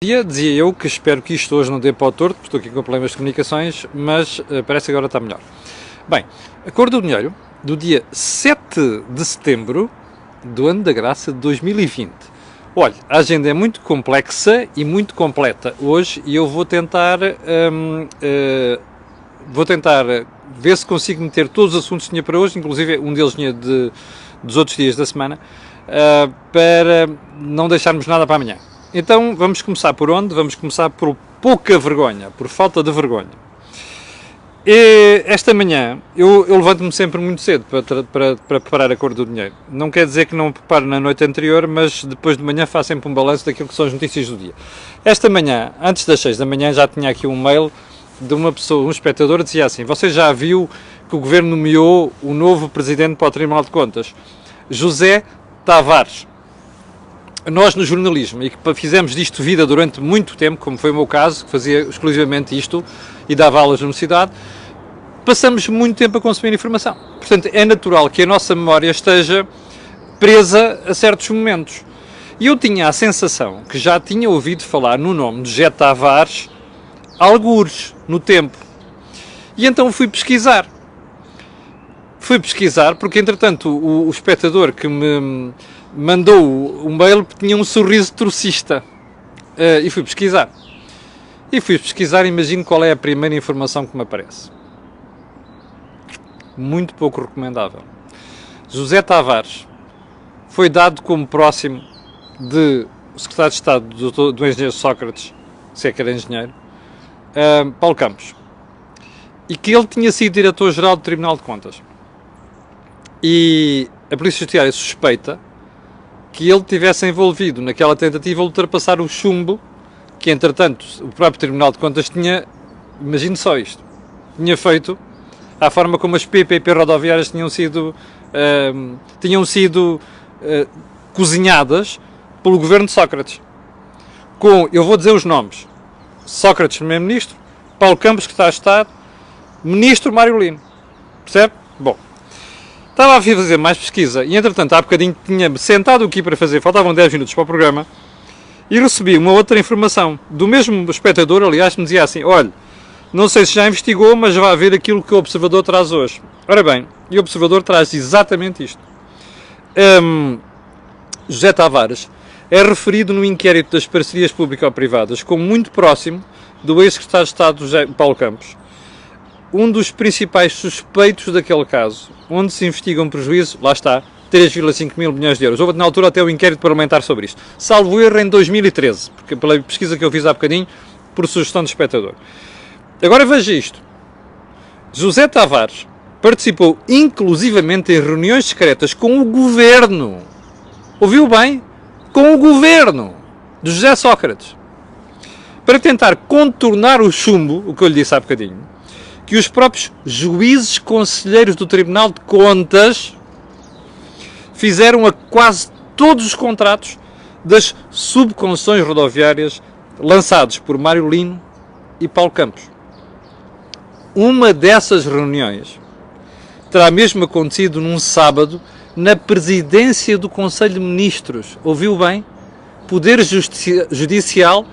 Dizia eu que espero que isto hoje não dê para o torto, porque estou aqui com problemas de comunicações, mas parece que agora está melhor. Bem, a cor do dinheiro, do dia 7 de setembro do ano da graça de 2020. Olha, a agenda é muito complexa e muito completa hoje e eu vou tentar ver se consigo meter todos os assuntos que tinha para hoje, inclusive um deles tinha dos outros dias da semana, para não deixarmos nada para amanhã. Então, vamos começar por onde? Vamos começar por pouca vergonha, por falta de vergonha. E esta manhã, eu levanto-me sempre muito cedo para preparar a cor do dinheiro. Não quer dizer que não preparo na noite anterior, mas depois de manhã faço sempre um balanço daquilo que são as notícias do dia. Esta manhã, antes das 6 da manhã, já tinha aqui um mail de uma pessoa, um espectador, dizia assim: você já viu que o Governo nomeou o novo Presidente para o Tribunal de Contas? José Tavares. Nós no jornalismo, e que fizemos disto vida durante muito tempo, como foi o meu caso, que fazia exclusivamente isto e dava aulas na universidade, passamos muito tempo a consumir informação. Portanto, é natural que a nossa memória esteja presa a certos momentos. E eu tinha a sensação que já tinha ouvido falar no nome de José Tavares algures no tempo. E então fui pesquisar. Porque, entretanto, o espectador que me mandou um mail tinha um sorriso trocista. E fui pesquisar. Imagino qual é a primeira informação que me aparece. Muito pouco recomendável. José Tavares foi dado como próximo de secretário de Estado do engenheiro Sócrates, se é que era engenheiro, Paulo Campos. E que ele tinha sido diretor-geral do Tribunal de Contas. E a Polícia Judiciária suspeita que ele tivesse envolvido naquela tentativa de ultrapassar o chumbo que, entretanto, o próprio Tribunal de Contas tinha, imagine só isto, tinha feito à forma como as PPP rodoviárias tinham sido cozinhadas pelo governo de Sócrates. Eu vou dizer os nomes: Sócrates, primeiro-ministro; Paulo Campos, secretário de Estado; ministro Mário Lino. Percebe? Bom. Estava a fazer mais pesquisa e, entretanto, há bocadinho tinha sentado aqui para fazer, faltavam 10 minutos para o programa, e recebi uma outra informação do mesmo espectador, aliás, que me dizia assim: olha, não sei se já investigou, mas vai ver aquilo que o Observador traz hoje. Ora bem, e o Observador traz exatamente isto. José Tavares é referido no inquérito das parcerias público-privadas como muito próximo do ex-secretário de Estado Paulo Campos, um dos principais suspeitos daquele caso, onde se investiga um prejuízo, lá está, 3,5 mil milhões de euros. Houve na altura até o inquérito parlamentar sobre isto. Salvo erro em 2013, porque pela pesquisa que eu fiz há bocadinho, por sugestão do espectador. Agora veja isto. José Tavares participou inclusivamente em reuniões secretas com o governo. Ouviu bem? Com o governo de José Sócrates. Para tentar contornar o chumbo, o que eu lhe disse há bocadinho, que os próprios juízes conselheiros do Tribunal de Contas fizeram a quase todos os contratos das subconcessões rodoviárias lançados por Mário Lino e Paulo Campos. Uma dessas reuniões terá mesmo acontecido num sábado na presidência do Conselho de Ministros. Ouviu bem? Poder Judicial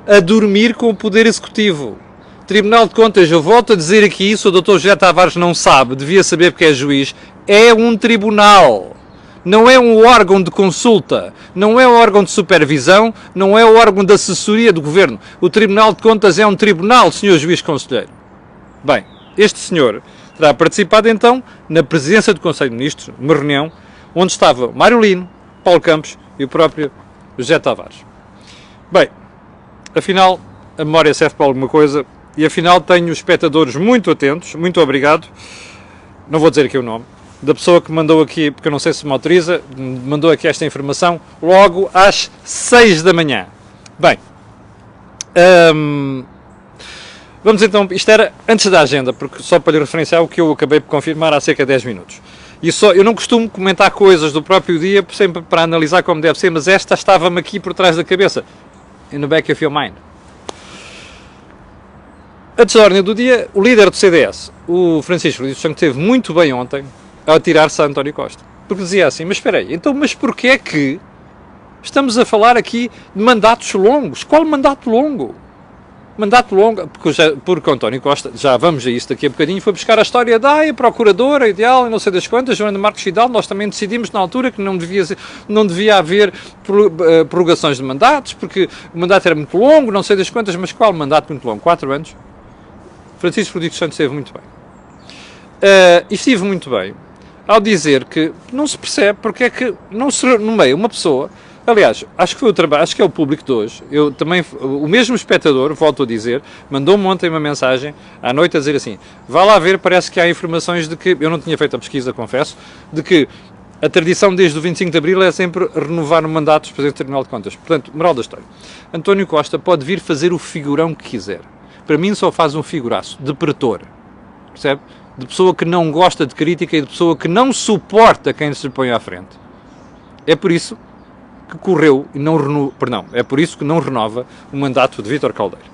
a dormir com o Poder Executivo. Tribunal de Contas, eu volto a dizer aqui isso, o Dr. José Tavares não sabe, devia saber porque é juiz, é um tribunal, não é um órgão de consulta, não é um órgão de supervisão, não é um órgão de assessoria do Governo. O Tribunal de Contas é um tribunal, Sr. Juiz Conselheiro. Bem, este senhor terá participado então na presidência do Conselho de Ministros, uma reunião, onde estava Mário Lino, Paulo Campos e o próprio José Tavares. Bem, afinal, a memória serve para alguma coisa. E afinal tenho espectadores muito atentos, muito obrigado, não vou dizer aqui o nome, da pessoa que mandou aqui, porque eu não sei se me autoriza, mandou aqui esta informação, logo às 6 da manhã. Bem, vamos então, isto era antes da agenda, porque só para lhe referenciar o que eu acabei por confirmar há cerca de 10 minutos. E eu não costumo comentar coisas do próprio dia, sempre para analisar como deve ser, mas esta estava-me aqui por trás da cabeça, in the back of your mind. Antes da ordem do dia, o líder do CDS, o Francisco Luís Santos, esteve muito bem ontem a atirar-se a António Costa. Porque dizia assim: mas espera aí, então, mas porquê é que Estamos a falar aqui de mandatos longos. Qual mandato longo? Mandato longo, porque António Costa, já vamos a isso daqui a bocadinho, foi buscar a história da a procuradora ideal e não sei das quantas, Joana Marques Vidal. Nós também decidimos na altura que não devia haver prorrogações de mandatos, porque o mandato era muito longo, não sei das quantas, mas qual mandato muito longo? 4 anos? Francisco Rodrigues Santos esteve muito bem. E estive muito bem ao dizer que não se percebe porque é que não se nomeia uma pessoa. Aliás, acho que é o público de hoje. Eu também, o mesmo espectador, volto a dizer, mandou-me ontem uma mensagem à noite a dizer assim: vá lá ver, parece que há informações de que, eu não tinha feito a pesquisa, confesso, de que a tradição desde o 25 de Abril é sempre renovar o mandato dos Presidentes do Tribunal de Contas. Portanto, moral da história: António Costa pode vir fazer o figurão que quiser. Para mim só faz um figuraço, de pretor, percebe? De pessoa que não gosta de crítica e de pessoa que não suporta quem se lhe põe à frente. É por isso que correu e não renova, perdão, é por isso que não renova o mandato de Vítor Caldeira.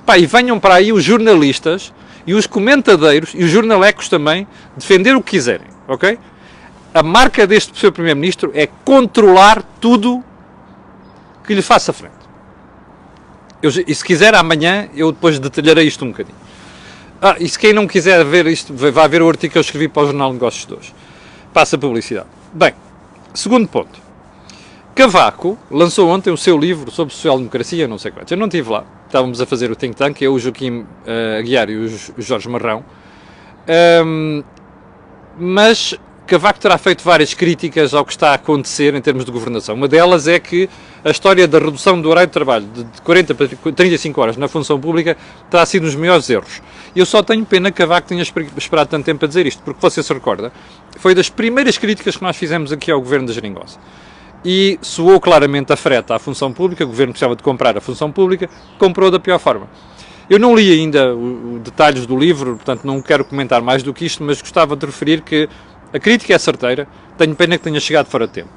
Pá, e venham para aí os jornalistas e os comentadeiros e os jornalecos também defender o que quiserem, ok? A marca deste seu Primeiro-Ministro é controlar tudo que lhe faça frente. E se quiser, amanhã eu depois detalharei isto um bocadinho. E se quem não quiser ver isto, vai ver o artigo que eu escrevi para o Jornal de Negócios de hoje. Passa a publicidade. Bem, segundo ponto. Cavaco lançou ontem o seu livro sobre social-democracia, não sei quantos. Eu não estive lá. Estávamos a fazer o think tank, eu, o Joaquim Aguiar e o Jorge Marrão. Mas Cavaco terá feito várias críticas ao que está a acontecer em termos de governação. Uma delas é que a história da redução do horário de trabalho de 40 para 35 horas na função pública terá sido um dos maiores erros. E eu só tenho pena que Cavaco tenha esperado tanto tempo a dizer isto, porque você se recorda, foi das primeiras críticas que nós fizemos aqui ao governo da Geringonça. E soou claramente a freta à função pública, o governo precisava de comprar a função pública, comprou da pior forma. Eu não li ainda os detalhes do livro, portanto não quero comentar mais do que isto, mas gostava de referir que a crítica é certeira, tenho pena que tenha chegado fora de tempo.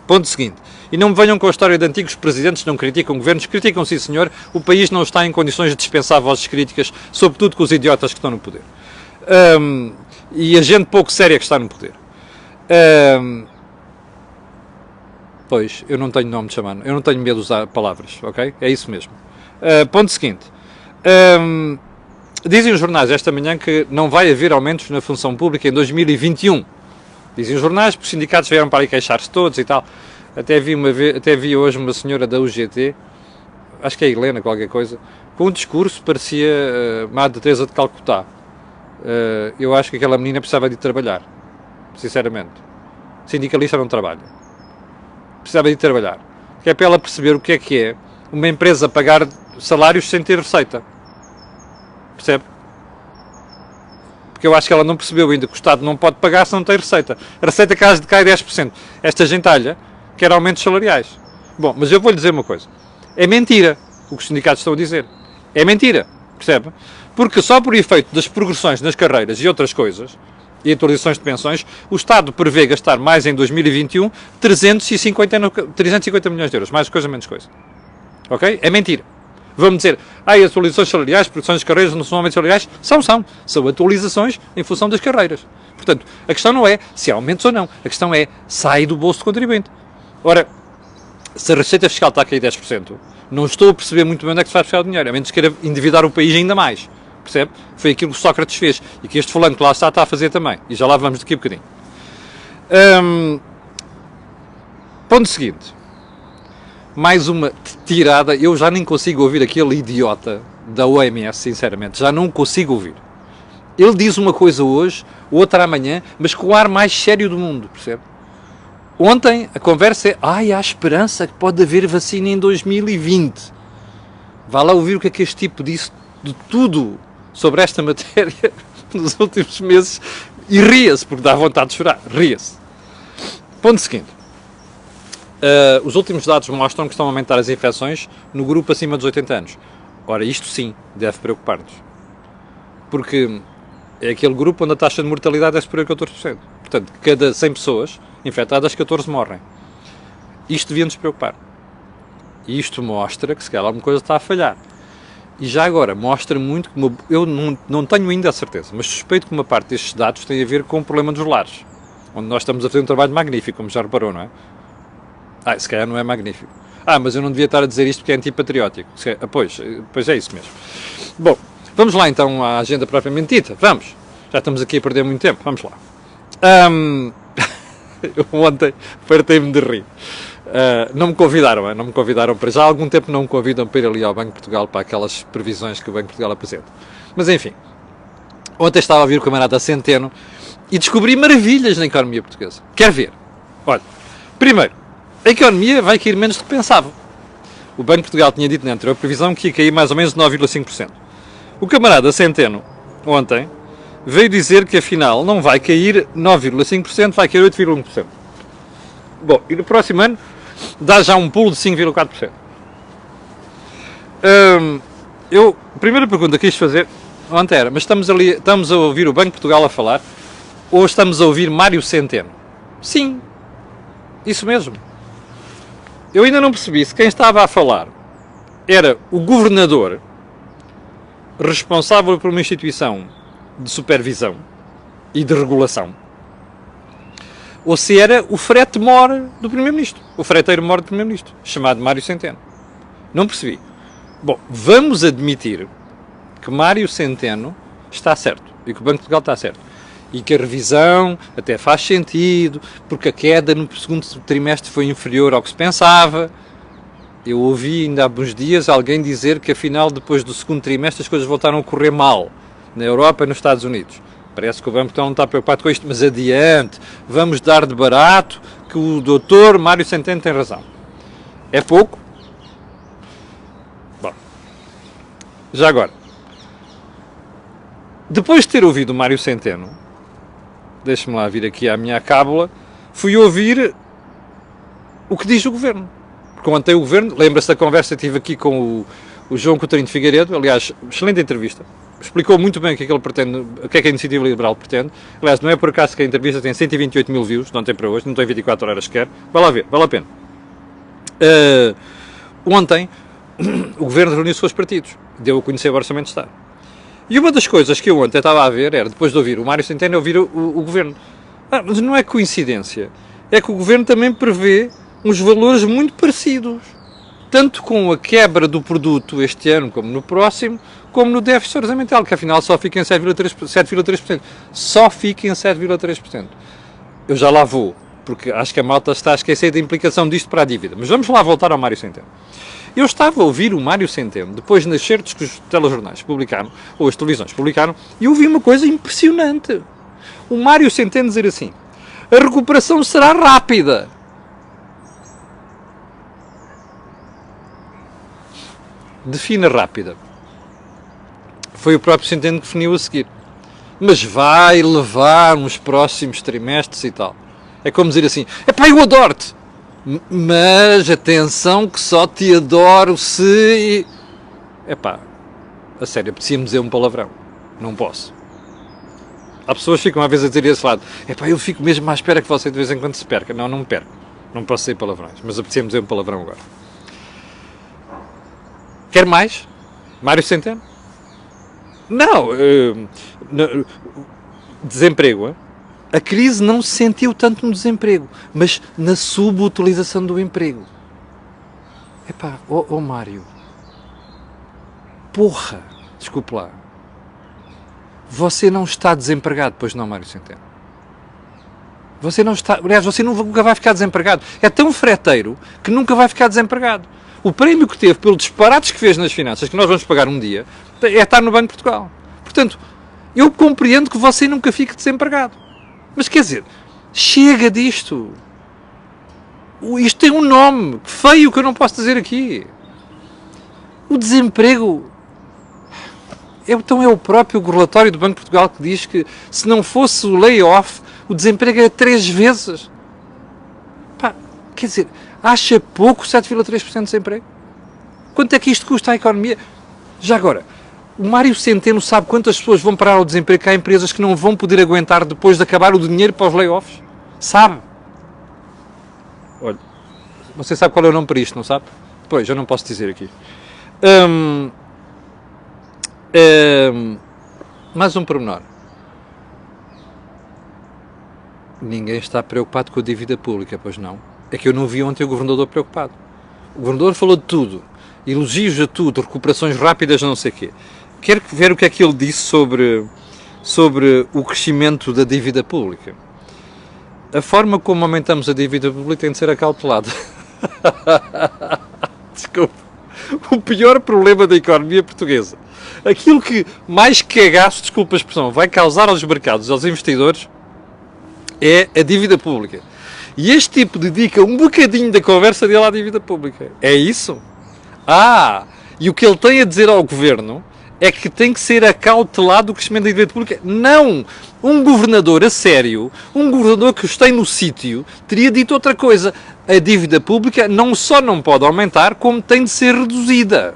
Ponto seguinte, e não me venham com a história de antigos presidentes que não criticam governos, criticam sim senhor, o país não está em condições de dispensar vozes críticas, sobretudo com os idiotas que estão no poder. E a gente pouco séria que está no poder. Pois, eu não tenho nome de chamar, eu não tenho medo de usar palavras, ok? É isso mesmo. Ponto seguinte. Dizem os jornais esta manhã que não vai haver aumentos na função pública em 2021. Dizem os jornais, porque os sindicatos vieram para aí queixar-se todos e tal. Até vi hoje uma senhora da UGT, acho que é Helena, qualquer coisa, com um discurso, parecia Madre Teresa de Calcutá. Eu acho que aquela menina precisava de trabalhar, sinceramente. Sindicalista não trabalha. Precisava de trabalhar. Que é para ela perceber o que é uma empresa pagar salários sem ter receita. Percebe? Porque eu acho que ela não percebeu ainda que o Estado não pode pagar se não tem receita. A receita cai 10%. Esta gentalha quer aumentos salariais. Bom, mas eu vou-lhe dizer uma coisa. É mentira o que os sindicatos estão a dizer. É mentira. Percebe? Porque só por efeito das progressões nas carreiras e outras coisas, e atualizações de pensões, o Estado prevê gastar mais em 2021 350 milhões de euros. Mais coisa, menos coisa. Ok? É mentira. Vamos dizer, atualizações salariais, progressões de carreiras não são aumentos salariais? São atualizações em função das carreiras. Portanto, a questão não é se há aumentos ou não. A questão é, sai do bolso do contribuinte. Ora, se a receita fiscal está a cair 10%, não estou a perceber muito bem onde é que se vai buscar o dinheiro, a menos que queira endividar o país ainda mais. Percebe? Foi aquilo que Sócrates fez e que este fulano que lá está a fazer também. E já lá vamos daqui a bocadinho. Ponto seguinte. Mais uma tirada. Eu já nem consigo ouvir aquele idiota da OMS, sinceramente. Já não consigo ouvir. Ele diz uma coisa hoje, outra amanhã, mas com o ar mais sério do mundo. Percebe? Ontem a conversa é: há esperança que pode haver vacina em 2020. Vá lá ouvir o que é que este tipo disse de tudo sobre esta matéria nos últimos meses e ria-se, porque dá vontade de chorar. Ria-se. Ponto seguinte. Os últimos dados mostram que estão a aumentar as infecções no grupo acima dos 80 anos. Ora, isto sim deve preocupar-nos. Porque é aquele grupo onde a taxa de mortalidade é superior a 14%. Portanto, cada 100 pessoas infectadas, 14 morrem. Isto devia-nos preocupar. E isto mostra que se calhar alguma coisa está a falhar. E já agora, mostra muito, eu não tenho ainda a certeza, mas suspeito que uma parte destes dados tem a ver com o problema dos lares, onde nós estamos a fazer um trabalho magnífico, como já reparou, não é? Se calhar não é magnífico. Mas eu não devia estar a dizer isto porque é antipatriótico. Pois é isso mesmo. Bom, vamos lá então à agenda propriamente dita. Vamos. Já estamos aqui a perder muito tempo. Vamos lá. Eu ontem fartei-me de rir. Não me convidaram para já há algum tempo, não me convidam para ir ali ao Banco de Portugal para aquelas previsões que o Banco de Portugal apresenta. Mas enfim, ontem estava a ouvir o camarada Centeno e descobri maravilhas na economia portuguesa. Quer ver? Olha, primeiro, a economia vai cair menos do que pensava. O Banco de Portugal tinha dito na anterior previsão que ia cair mais ou menos 9,5%. O camarada Centeno, ontem, veio dizer que afinal não vai cair 9,5%, vai cair 8,1%. Bom, e no próximo ano dá já um pulo de 5,4%. A primeira pergunta que quis fazer ontem era, mas estamos a ouvir o Banco de Portugal a falar ou estamos a ouvir Mário Centeno? Sim, isso mesmo. Eu ainda não percebi se quem estava a falar era o governador responsável por uma instituição de supervisão e de regulação, ou se era o frete-mor do Primeiro-Ministro, o freteiro-mor do Primeiro-Ministro, chamado Mário Centeno. Não percebi. Bom, vamos admitir que Mário Centeno está certo e que o Banco de Portugal está certo e que a revisão até faz sentido porque a queda no segundo trimestre foi inferior ao que se pensava. Eu ouvi ainda há uns dias alguém dizer que afinal depois do segundo trimestre as coisas voltaram a correr mal na Europa e nos Estados Unidos. Parece que o Banco de Portugal não está preocupado com isto, mas adiante, vamos dar de barato que o doutor Mário Centeno tem razão. É pouco? Bom, já agora, depois de ter ouvido o Mário Centeno, deixe-me lá vir aqui à minha cábula, fui ouvir o que diz o Governo. Porque ontem o Governo, lembra-se da conversa que tive aqui com o João Coutinho de Figueiredo, aliás, excelente entrevista, explicou muito bem o que é que ele pretende, o que é que a Iniciativa Liberal pretende. Aliás, não é por acaso que a entrevista tem 128 mil views, de ontem para hoje, não tem 24 horas sequer. Vai lá ver, vale a pena. Ontem, o Governo reuniu-se com os partidos, deu a conhecer o Orçamento de Estado. E uma das coisas que eu ontem estava a ver era, depois de ouvir o Mário Centeno, ouvir o Governo. Mas não é coincidência, é que o Governo também prevê uns valores muito parecidos, tanto com a quebra do produto este ano como no próximo, como no déficit orçamental, que afinal só fica em 7,3%. Só fica em 7,3%. Eu já lá vou, porque acho que a malta está a esquecer da implicação disto para a dívida. Mas vamos lá voltar ao Mário Centeno. Eu estava a ouvir o Mário Centeno, depois nos certos que os telejornais publicaram, ou as televisões publicaram, e ouvi uma coisa impressionante. O Mário Centeno dizer assim, a recuperação será rápida. Defina rápida. Foi o próprio Centeno que definiu a seguir. Mas vai levar nos próximos trimestres e tal. É como dizer assim, eu adoro-te. Mas atenção que só te adoro se... a sério, apetecia-me dizer um palavrão. Não posso. Há pessoas que ficam às vezes a dizer esse lado. Eu fico mesmo à espera que você de vez em quando se perca. Não me perco. Não posso dizer palavrões. Mas apetecia-me dizer um palavrão agora. Quer mais? Mário Centeno? Não. Desemprego. A crise não se sentiu tanto no desemprego, mas na subutilização do emprego. Mário. Porra. Desculpe lá. Você não está desempregado, pois não, Mário Centeno? Você não está... Aliás, você nunca vai ficar desempregado. É tão freteiro que nunca vai ficar desempregado. O prémio que teve pelos disparates que fez nas finanças, que nós vamos pagar um dia, é estar no Banco de Portugal. Portanto, eu compreendo que você nunca fique desempregado. Mas quer dizer, chega disto. Isto tem um nome feio que eu não posso dizer aqui. O desemprego... Então é o próprio relatório do Banco de Portugal que diz que se não fosse o layoff, o desemprego era 3 vezes. Quer dizer, acha pouco 7,3% de desemprego? Quanto é que isto custa à economia? Já agora, o Mário Centeno sabe quantas pessoas vão parar ao desemprego, que há empresas que não vão poder aguentar depois de acabar o dinheiro para os layoffs? Sabe? Olha, você sabe qual é o nome para isto, não sabe? Pois, eu não posso dizer aqui. Mais um pormenor. Ninguém está preocupado com a dívida pública, pois não? É que eu não vi ontem o governador preocupado. O governador falou de tudo, elogios a tudo, recuperações rápidas, não sei o quê. Quero ver o que é que ele disse sobre o crescimento da dívida pública. A forma como aumentamos a dívida pública tem de ser acautelada. Desculpa. O pior problema da economia portuguesa, aquilo que mais cagaço, desculpa a expressão, vai causar aos mercados, aos investidores, é a dívida pública. E este tipo dedica um bocadinho da conversa dele à dívida pública. É isso? E o que ele tem a dizer ao governo é que tem que ser acautelado o crescimento da dívida pública. Não! Um governador a sério, um governador que está no sítio, teria dito outra coisa. A dívida pública não só não pode aumentar, como tem de ser reduzida.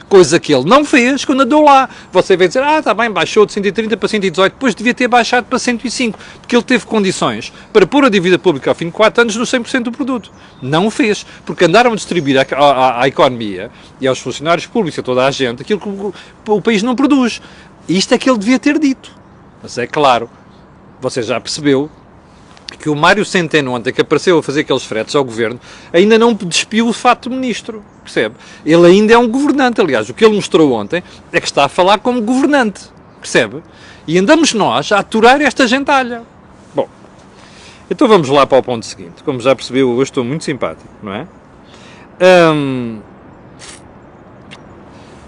Coisa que ele não fez quando andou lá. Você vai dizer, está bem, baixou de 130 para 118, depois devia ter baixado para 105, porque ele teve condições para pôr a dívida pública ao fim de 4 anos no 100% do produto. Não o fez, porque andaram a distribuir à economia e aos funcionários públicos, a toda a gente, aquilo que o país não produz. E isto é que ele devia ter dito. Mas é claro, você já percebeu que o Mário Centeno, ontem que apareceu a fazer aqueles fretes ao governo, ainda não despiu o fato de ministro, percebe? Ele ainda é um governante, aliás, o que ele mostrou ontem é que está a falar como governante, percebe? E andamos nós a aturar esta gentalha. Bom, então vamos lá para o ponto seguinte. Como já percebeu, hoje estou muito simpático, não é?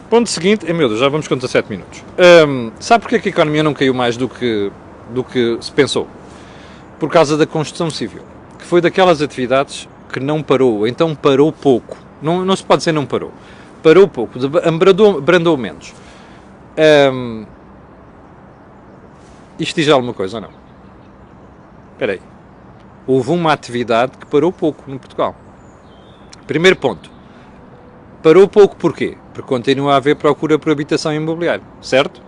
Ponto seguinte, meu Deus, já vamos com 17 minutos. Sabe porque é que a economia não caiu mais do que se pensou? Por causa da construção civil, que foi daquelas atividades que não parou, então parou pouco. Não se pode dizer não parou. Parou pouco, abrandou menos. Isto diz alguma coisa ou não? Espera aí. Houve uma atividade que parou pouco no Portugal. Primeiro ponto. Parou pouco porquê? Porque continua a haver procura por habitação imobiliária, certo?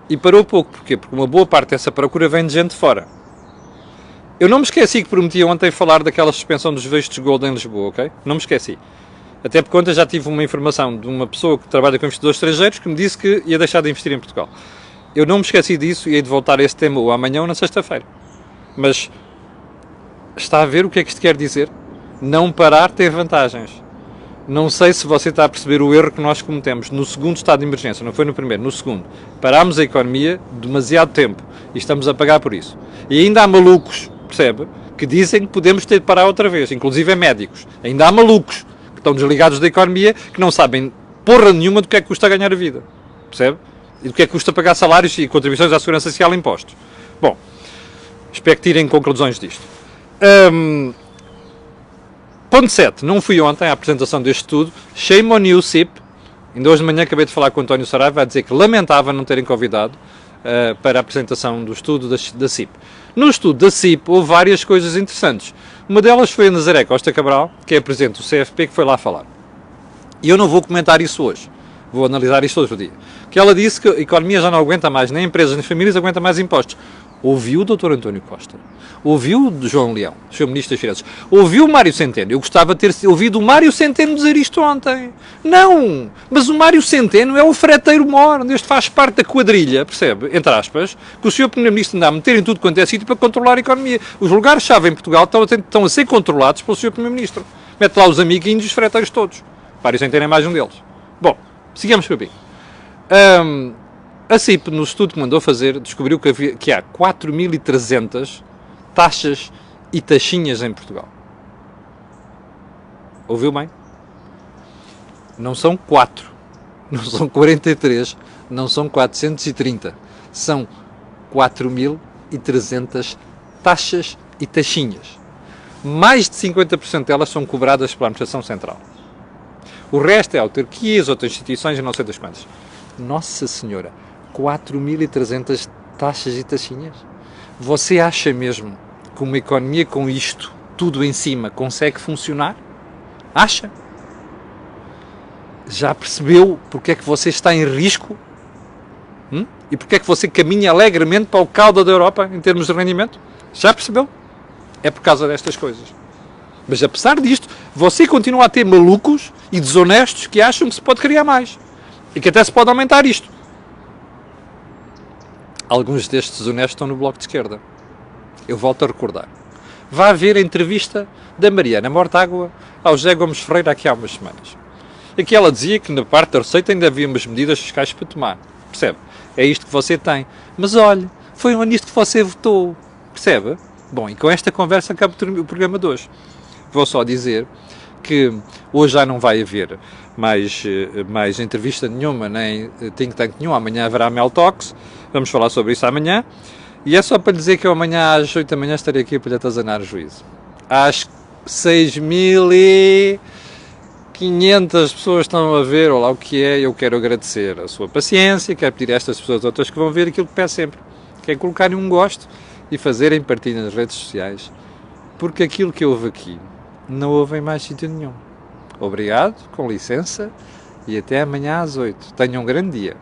E parou pouco porquê? Porque uma boa parte dessa procura vem de gente de fora. Eu não me esqueci que prometi ontem falar daquela suspensão dos vistos Gold em Lisboa, ok? Não me esqueci. Até porque ontem já tive uma informação de uma pessoa que trabalha com investidores estrangeiros que me disse que ia deixar de investir em Portugal. Eu não me esqueci disso e hei de voltar a esse tema ou amanhã ou na sexta-feira. Mas está a ver o que é que isto quer dizer? Não parar tem vantagens. Não sei se você está a perceber o erro que nós cometemos no segundo estado de emergência, não foi no primeiro, no segundo. Parámos a economia demasiado tempo e estamos a pagar por isso. E ainda há malucos, percebe, que dizem que podemos ter de parar outra vez, inclusive médicos. Ainda há malucos que estão desligados da economia que não sabem porra nenhuma do que é que custa ganhar a vida, percebe? E do que é que custa pagar salários e contribuições à segurança social e impostos. Bom, espero que tirem conclusões disto. Ponto 7. Não fui ontem à apresentação deste estudo. Shame on you, CIP. Ainda hoje de manhã acabei de falar com o António Saraiva a dizer que lamentava não terem convidado para a apresentação do estudo da CIP. No estudo da CIP houve várias coisas interessantes. Uma delas foi a Nazaré Costa Cabral, que é a presidente do CFP, que foi lá falar. E eu não vou comentar isso hoje. Vou analisar isto hoje o dia. Que ela disse que a economia já não aguenta mais, nem empresas nem famílias aguenta mais impostos. Ouviu o Dr. António Costa, ouviu o João Leão, Sr. Ministro das Finanças, ouviu o Mário Centeno. Eu gostava de ter ouvido o Mário Centeno dizer isto ontem. Não, mas o Mário Centeno é o freteiro mor, este faz parte da quadrilha, percebe, entre aspas, que o Sr. Primeiro-Ministro anda a meter em tudo quanto é sítio para controlar a economia. Os lugares-chave em Portugal estão a ser controlados pelo Sr. Primeiro-Ministro. Mete lá os amiguinhos e os freteiros todos. Mário Centeno é mais um deles. Bom, sigamos para mim. A CIP, no estudo que mandou fazer, descobriu que há 4.300 taxas e taxinhas em Portugal. Ouviu bem? Não são 4, não são 43, não são 430. São 4.300 taxas e taxinhas. Mais de 50% delas são cobradas pela Administração Central. O resto é autarquias, outras instituições e não sei das quantas. Nossa Senhora! 4.300 taxas e taxinhas? Você acha mesmo que uma economia com isto tudo em cima consegue funcionar? Acha? Já percebeu porque é que você está em risco? E porque é que você caminha alegremente para o cauda da Europa em termos de rendimento? Já percebeu? É por causa destas coisas. Mas apesar disto, você continua a ter malucos e desonestos que acham que se pode criar mais. E que até se pode aumentar isto. Alguns destes desonestos estão no Bloco de Esquerda. Eu volto a recordar. vá ver a entrevista da Mariana Mortágua ao José Gomes Ferreira aqui há umas semanas. E que ela dizia que na parte da receita ainda havia umas medidas fiscais para tomar. Percebe? É isto que você tem. Mas olha, foi nisto que você votou. Percebe? Bom, e com esta conversa acaba o programa de hoje. Vou só dizer que hoje já não vai haver mais entrevista nenhuma, nem think tank nenhum. Amanhã haverá Mel Talks. Vamos falar sobre isso amanhã. E é só para lhe dizer que eu amanhã às 8 da manhã estarei aqui para lhe atazanar o juízo. Às 6.500 pessoas estão a ver, ou lá o que é, eu quero agradecer a sua paciência, quero pedir a estas pessoas outras que vão ver aquilo que peço sempre, que é colocarem um gosto e fazerem partilha nas redes sociais, porque aquilo que houve aqui não houve em mais sítio nenhum. Obrigado, com licença, e até amanhã às 8. Tenham um grande dia.